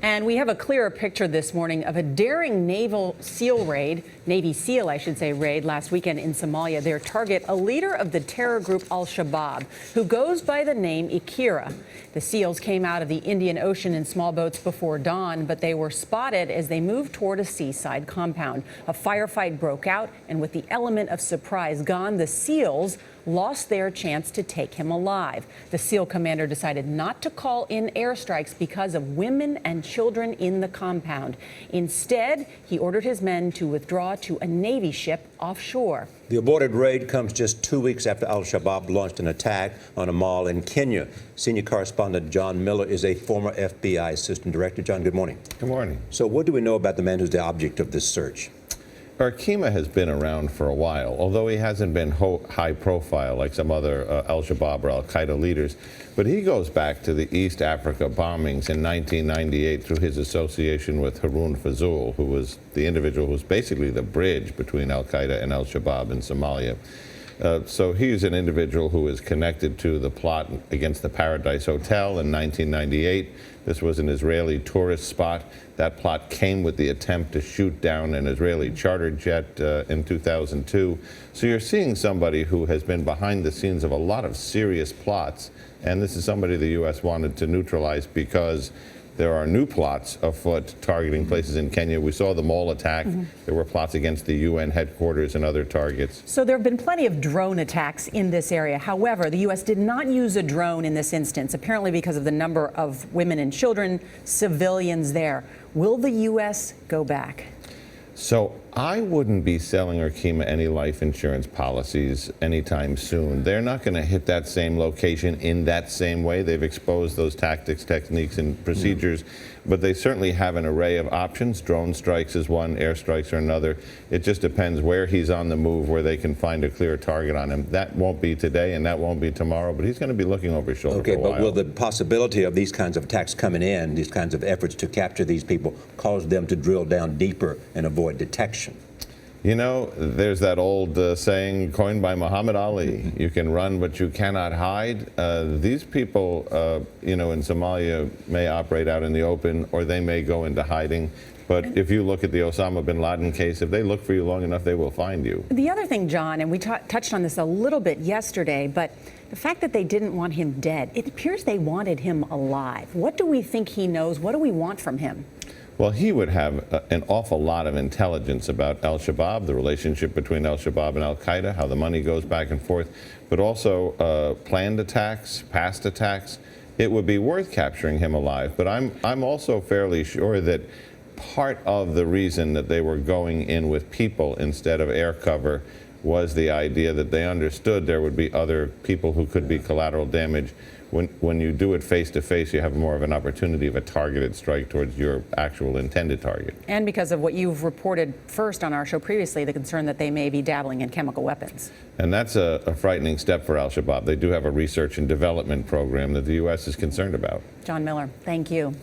And we have a clearer picture this morning of a daring Navy SEAL raid last weekend in Somalia. Their target, a leader of the terror group al-Shabab, who goes by the name Ikrimah. The SEALs came out of the Indian Ocean in small boats before dawn, but they were spotted as they moved toward a seaside compound. A firefight broke out, and with the element of surprise gone, the SEALs lost their chance to take him alive. The SEAL commander decided not to call in airstrikes because of women and children in the compound. Instead, he ordered his men to withdraw to a Navy ship offshore. The aborted raid comes just 2 weeks after al-Shabab launched an attack on a mall in Kenya. Senior correspondent John Miller is a former FBI assistant director. John, good morning. Good morning. So what do we know about the man who's the object of this search? Ikrimah has been around for a while, although he hasn't been high profile like some other al-Shabab or al-Qaeda leaders. But he goes back to the East Africa bombings in 1998 through his association with Harun Fazul, who was the individual who was basically the bridge between al-Qaeda and al-Shabab in Somalia. So he's an individual who is connected to the plot against the Paradise Hotel in 1998. This was an Israeli tourist spot. That plot came with the attempt to shoot down an Israeli charter jet in 2002. So you're seeing somebody who has been behind the scenes of a lot of serious plots. And this is somebody the U.S. wanted to neutralize because there are new plots afoot targeting places in Kenya. We saw the mall attack. There were plots against the UN headquarters and other targets. So there have been plenty of drone attacks in this area. However, the U.S. did not use a drone in this instance, apparently because of the number of women and children, civilians there. Will the U.S. go back? So I wouldn't be selling Ikrimah any life insurance policies anytime soon. They're not going to hit that same location in that same way. They've exposed those tactics, techniques, and procedures, but they certainly have an array of options. Drone strikes is one, airstrikes are another. It just depends where he's on the move, where they can find a clear target on him. That won't be today and that won't be tomorrow, but he's going to be looking over his shoulder for a while. Okay, but will the possibility of these kinds of attacks coming in, these kinds of efforts to capture these people, cause them to drill down deeper and avoid detection? You know, there's that old saying coined by Muhammad Ali, you can run but you cannot hide. These people, you know, in Somalia may operate out in the open or they may go into hiding. But if you look at the Osama bin Laden case, if they look for you long enough, they will find you. The other thing, John, and we touched on this a little bit yesterday, but the fact that they didn't want him dead, it appears they wanted him alive. What do we think he knows? What do we want from him? Well, he would have an awful lot of intelligence about al-Shabaab, the relationship between al-Shabaab and al-Qaeda, how the money goes back and forth, but also planned attacks, past attacks. It would be worth capturing him alive. But I'm also fairly sure that part of the reason that they were going in with people instead of air cover was the idea that they understood there would be other people who could be collateral damage. When you do it face to face, you have more of an opportunity of a targeted strike towards your actual intended target. And because of what you've reported first on our show previously, the concern that they may be dabbling in chemical weapons. And that's a frightening step for al-Shabaab. They do have a research and development program that the U.S. is concerned about. John Miller, thank you.